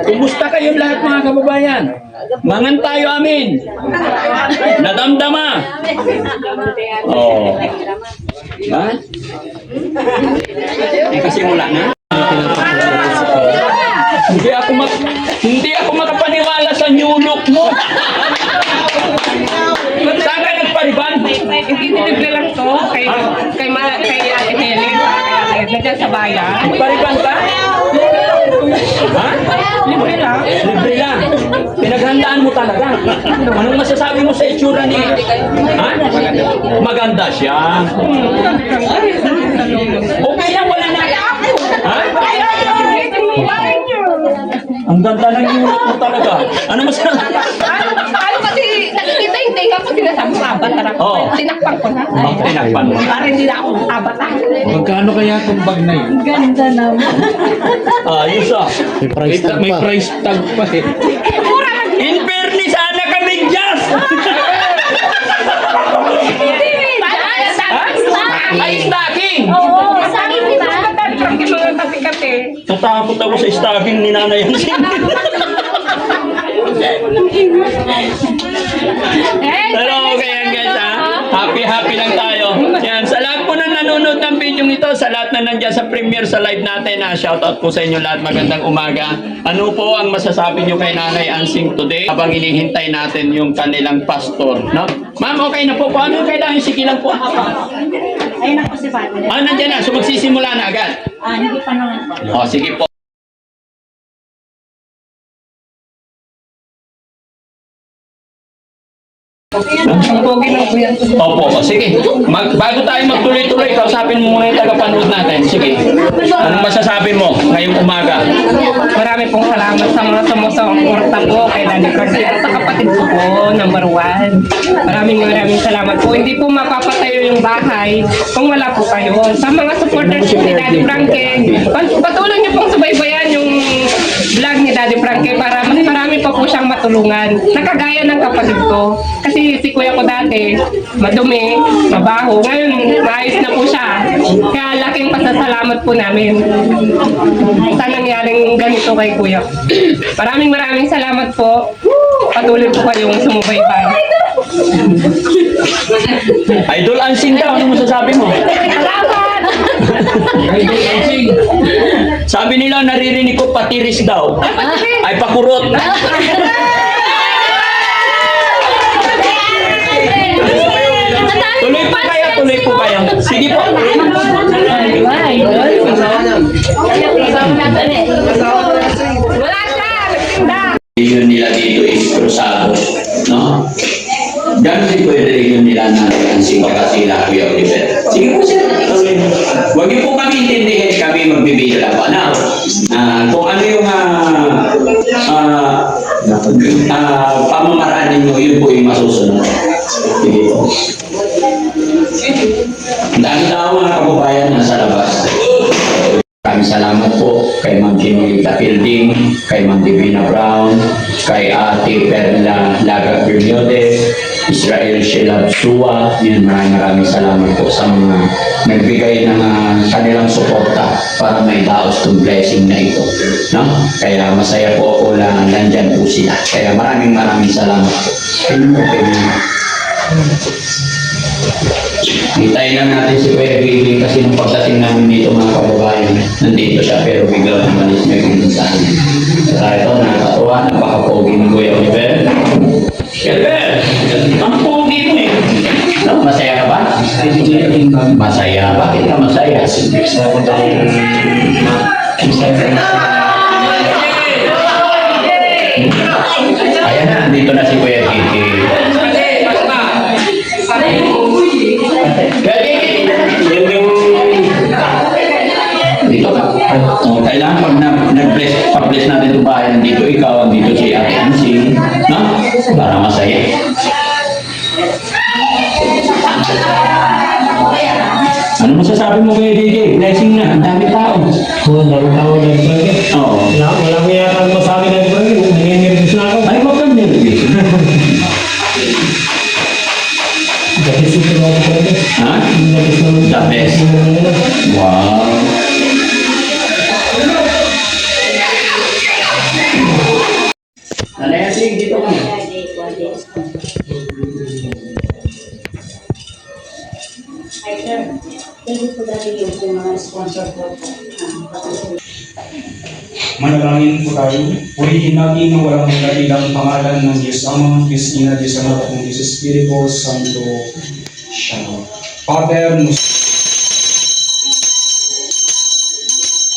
Kumusta kayong lahat mga kababayan? Mangan tayo amin. Nadamdama. Oh. Ba? May kasimula na? Hindi ako makapaniwala sa new look mo. Saan ka nagpariban? Itinilip na lang to kay Ate Helen. Nandiyan sa bayan. Nagpariban ka? Ha? Libre lang. Libre lang. Pinaghandaan mo talaga. Anong masasabi mo sa itsura ni... Ha? Maganda siya. Okay lang, wala na. Ha? Ang ganda ng unit mo talaga. Ano masasabi? Ano kasi nakikita yung tinga ko sinasabi ko abatar ako. Oo. Tinakpan ko na. Tinakpan mo. Para hindi na ako abatar. Magkano kaya itong bag na yun? Ganda naman. Ayos ah. May price tag May pa. price tag pa eh. In fairness, sana kami just. Ay, stocking! Oo, stocking di ba? Kasi Natakot ako sa stocking ni Nanay Hansing. Pero okay yan guys ha. Happy lang tayo. Yan, sa lahat po na nanonood ng video ito, sa lahat na nandiyan sa premiere sa live natin, shoutout po sa inyo lahat. Magandang umaga. Ano po ang masasabi nyo kay Nanay Hansing today habang hinihintay natin yung kanilang pastor, no? Ma'am, okay na po. Kung ano yung kailangan, sige lang po. Ayun ako si Father. Nandiyan na. So magsisimula na agad. Hindi pa naman po. O, sige po. ang pogi ng kuya. Opo, sige. Bago tayo magtuloy-tuloy, kausapin mo muna yung tagapanood natin. Sige. Anong masasabi mo ngayong umaga? Marami pong salamat sa mga sumusuporta po kay Daddy Frankie at sa kapatid ko po, number 1. Maraming salamat po. Hindi po mapapatayo yung bahay kung wala po kayo. Sa mga supporters po ni Daddy Frankie, patuloy niyo pong subaybayan yung vlog ni Daddy Frankie para mas marami pa po siyang matulungan. Nakagaya ng kapatid ko. Kasi si kuya ko dati, madumi, mabaho. Ngayon, maayos na po siya. Kaya laking pasasalamat po namin sa nangyaring ganito kay kuya. Maraming salamat po. Patuloy po kayong sumubaybay. Idol Hansing daw, ano masasabi mo? Salamat! Idol Hansing. Sabi nila, naririnig ko patiris daw. Ay, pakurot. Tuloy po kayo. Sige po. Wala siya! Nagtinda! Religion nila dito is krusado. No? Gano'n din po yung religion nila na Hansing baka sila Kuya Oliver. Sige po sila. Huwag niyo po kami intindihin, kami magbibigay lang po. Now, kung ano yung pamamaraan ninyo, yun po yung masusunod. Sige po. Ang dami tao mga kababayan nasa labas. Maraming salamat po kay Ma'am Chinita Fielding, kay Ma'am Divina Brown, kay Ate Perla Laga Bermiodes, Israel Sheila Sua. Yan, maraming salamat po sa mga nagbigay ng kanilang suporta para may daos itong blessing na ito. No? Kaya masaya po ako na nandyan po sila. Kaya maraming salamat po. Hintayin lang natin si Kuya Bibi kasi nung pagdating namin dito mga kababayan, nandito siya pero bigla umalis may kumunsahan. Kaya ito, nakakatuwa, napaka-pogi ni Kuya Oliver. Oliver, ang pogi mo eh. No, masaya ka ba? Masaya. Bakit ka masaya? Ayan na, dito na si Kuya Bibi. Dito ka. Kailangan pag nag-bless natin itong bahay nandito ikaw, dito si Ate Hansing, no? Para masaya. Ano masasabi mo kay DJ? Blessing na, ang dami tao. Dami tao na ito. Oo. Wala ko yata masabi na ito. Nangyayari na ako. Ay, huwag kang nervous. Kasi ito na ako. Ha? The best. Wow. yung mga sponsor ko. Manalangin po tayo. Purihin natin ang walang katilang pangalan ng Diyos Ama, Diyos Ina, Diyos Anak, ng Diyos Espiritu Santo. Shalom. Father, ang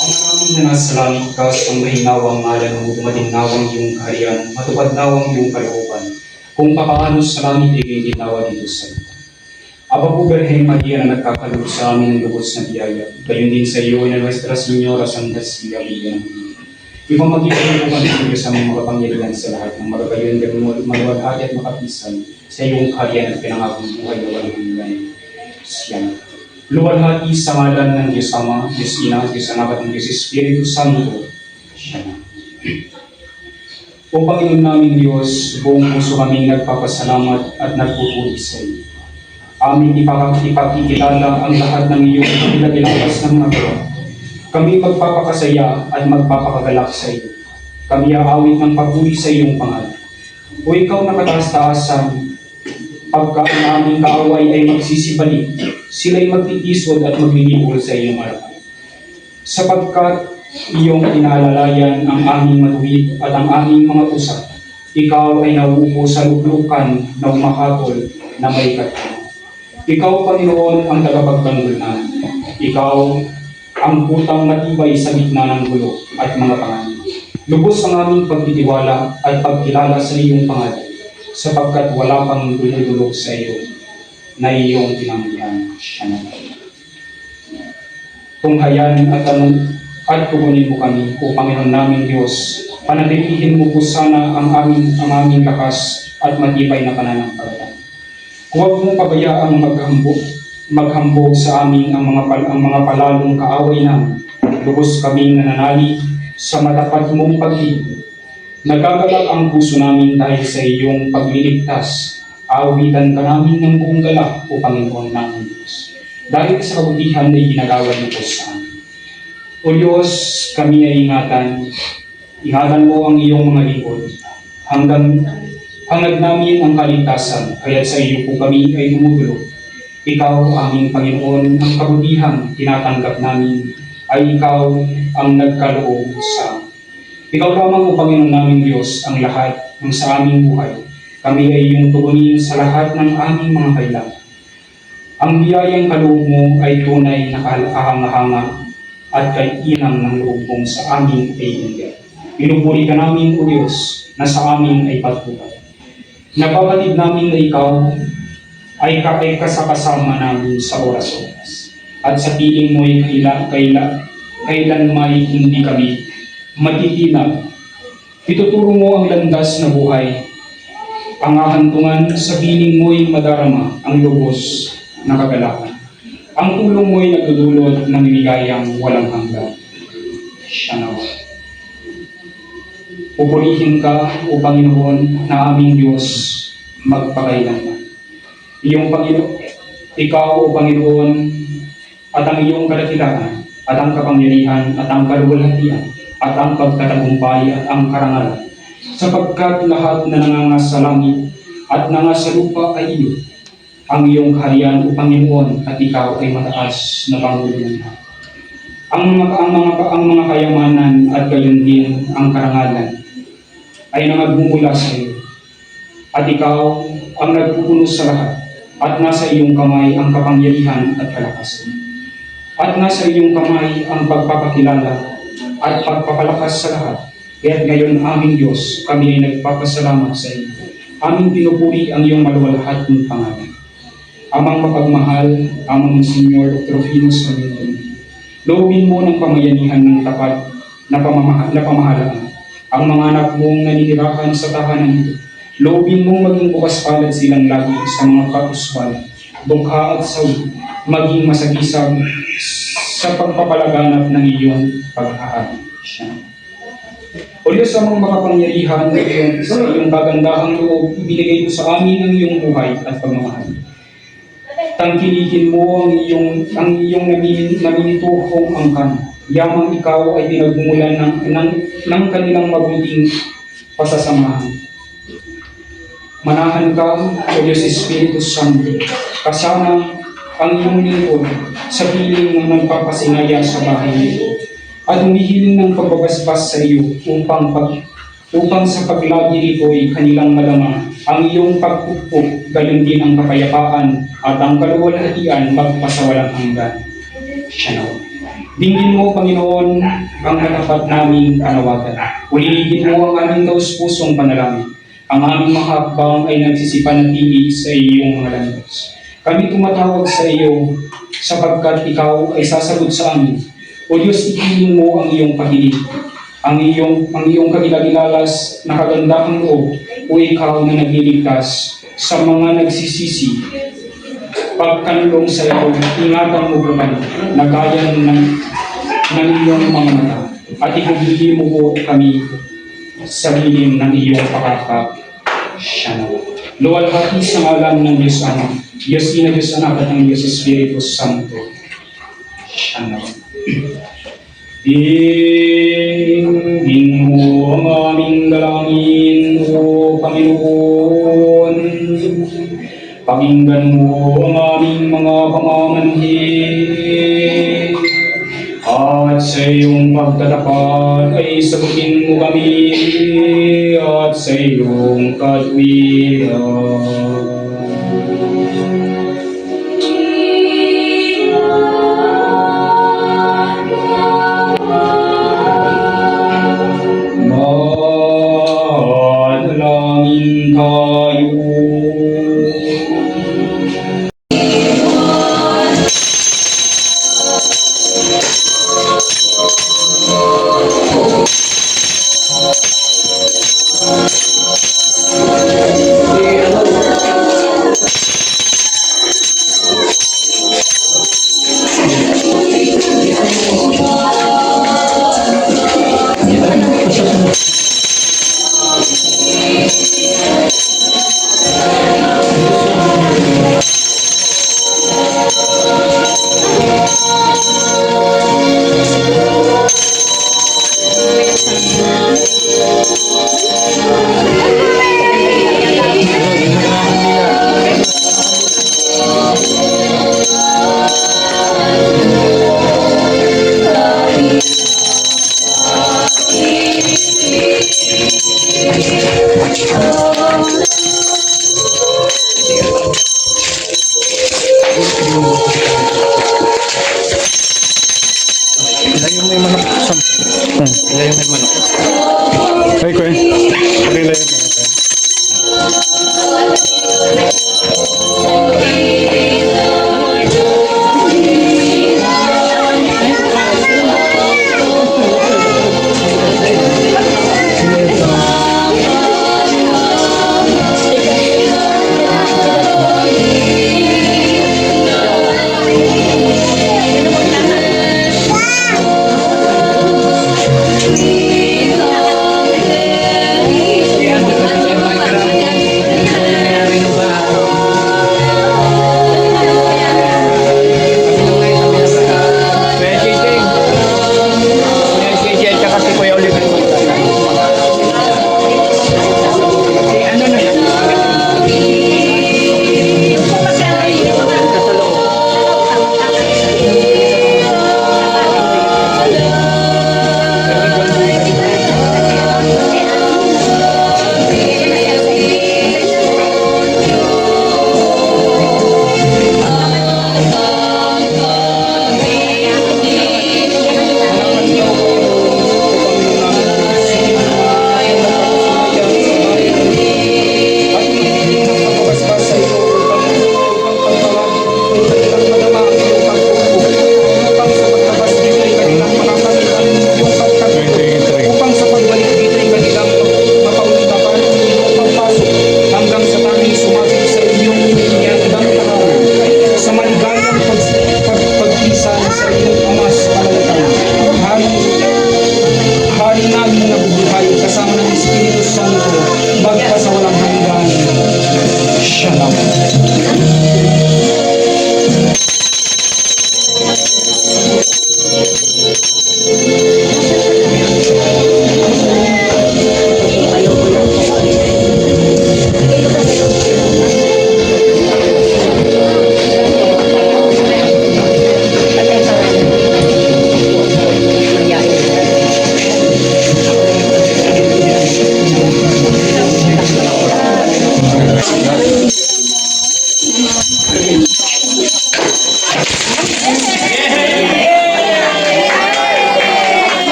maraming na nasa langit ka, ang mahinawang ngalan mo, dumatinawang iyong kaharian, matupadnawang iyong kalooban. Kung papaano sa langit ay ginawa dito sa iyo. Aba po, Berhen Maria na nagkakalog sa amin ng lubos na biyaya. Gayon din sa iyo na Nuestra Señora Santa Cecilia Virgen. Ipamagitan mo kami ng Diyos sa mga makapangyarihan sa lahat ng magagayon ng maluwalhati at makapisan sa iyong kaharian at pinangakong buhay na walang hanggan. Siyan. Luwalhati sa ngalan ng Diyos Ama, Diyos Ina, Diyos Anak at ng Diyos Espiritu Santo. Siyan. O Panginoon naming Diyos, buong puso kaming nagpapasalamat at nagpupuri sa iyo. Aming ipakikilala ang lahat ng iyong pinagilakas ng mga gawa. Kami magpapakasaya at magpapakagalak sa iyo. Kami aawit ng papuri sa iyong pangalan. O ikaw na kataas-taasan, pagka ang aming kaaway ay magsisibalik, sila'y magtitisod at maglilipol sa iyong harapan. Sapagkat iyong inaalalayan ang aming matuwid at ang aming mga usap, ikaw ay nauupo sa luklukan na umakatol na may katulong. Ikaw, Panginoon, ang tagapagtanggol namin. Ikaw ang putang matibay sa gitna ng gulo at mga panganib. Lubos ang aming pagtitiwala at pagkilala sa iyong pangalan, sapagkat wala pang dulog sa iyo na iyong tinanggihan. Tunghayan at tugunin mo kami, O Panginoon naming Diyos. Panatilihin mo po sana ang aming lakas at matibay na pananampalataya. Huwag mong pabayaang maghambog sa amin ang mga palalong kaaway namin. Lubos kaming nananalig sa matapat mong pag-ibig. Nagagalak ang puso namin dahil sa iyong pagliligtas. Aawitan ka namin ng buong galak, O Panginoon naming Diyos. Dahil sa kabutihan ay ginagawa niyo po sa amin. O Diyos, kami ay ingatan. Ingatan mo ang iyong mga lingkod. Hangad namin ang kaligtasan, kaya't sa iyo po kami ay dumudulog. Ikaw, aming Panginoon, ang kabutihan tinatanggap namin ay ikaw ang nagkaloob sa amin. Ikaw lamang, O Panginoon naming Diyos, ang lahat ng sa aming buhay. Kami ay iyong tugunin sa lahat ng aming mga kailangan. Ang biyayang kaloob mo ay tunay na kahanga-hanga at kaiinang ng loob mong sa aming kaibigan. Pinupuri ka namin, O Diyos, na sa amin ay patuloy. Napabatid namin na ikaw ay kasakasama namin sa oras-oras. At sa piling mo'y kailan may hindi kami matitinag. Ituturo mo ang landas na buhay. Ang hahantungan sa piling mo'y madarama ang lubos na kagalakan. Ang tulong mo'y nagdudulot ng ligayang walang hanggan. Siya nawa. Pupurihin ka, O Panginoon, na aming Diyos magpakailanman. Ikaw, O Panginoon, at ang iyong kadakilaan, at ang kapangyarihan, at ang kaluwalhatian, at ang pagkatagumpay, at ang karangalan, sapagkat lahat na nangangas sa langit at nangas sa lupa ay iyo. Ang iyong kaharian, O Panginoon, at ikaw ay mataas na Pangulo ng lahat. Ang mga kayamanan at gayon din ang karangalan ay nangagmumula sa iyo. At ikaw ang nagpupuno sa lahat, at nasa iyong kamay ang kapangyarihan at kalakasan. At nasa iyong kamay ang pagpapakilala at pagpapalakas sa lahat. Kaya't ngayon, aming Diyos, kami ay nagpapasalamat sa iyo. Aming pinupuri ang iyong maluwalhating pangalan. Amang mapagmahal, amang Senyor Dr. Rufino Salinton, loobin mo ng pamayanihan ng tapat na pamahalaan ang mga anak mong naninirahan sa tahanan ito. Loobin mong maging bukas palad silang lagi sa mga kausbal, dungha at sawi, maging masagisag sa pagpapalaganap ng iyong pag-aari. O Diyos, amang makapangyarihan sa iyong kagandahang loob, ibinigay mo sa amin ang iyong buhay at pagmamahal. Tangkilikin mo ang iyong naminituhong angkan. Yamang ikaw ay pinagmumulan ng kanilang mabuting pasasamahan. Manahan ka, O Diyos Espiritu Santo, kasama ang iyong lingkod sa piling ng nagpapasinaya sa bahay nito at humihiling ng pagbabasbas sa iyo upang sa paglagi nito ay kanilang madama ang iyong pagpupok, gayon din ang kapayapaan at ang kaluwalhatian magpasawalang hanggan. Siya nawa. Dinggin mo, Panginoon, ang katapat naming panawagan. Uliligin mo ang aming taus-pusong panalangin. Ang aming mga hakbang ay nagsisipanatili sa iyong mga landas. Kami tumatawag sa iyo sapagkat ikaw ay sasagot sa amin. O Diyos, ipiling mo ang iyong pag-ibig, ang iyong kagilagilalas na kagandahang loob, o ikaw na nagliligtas sa mga nagsisisi. Pagkanlong sa iyo, ingatan mo kami na gaya ng iyong mga mata at ikubili mo po kami sa lilim ng iyong pakakap. Siya na. Luwalhati sa ngalan ng Diyos Ama, Diyos Ina, Diyos Anak at ng Diyos Espiritu Santo. Siya na. Dinggin mo ang aming dalangin, O Panginoon. Pakinggan mo ang aming mga pamamanhid. At sa iyong pagtatapat ay sagutin mo kami at sa iyong katwiran. Manalangin tayo. Ilayo mo yung manok. Ilayo mo yung manok. Ay, kuya.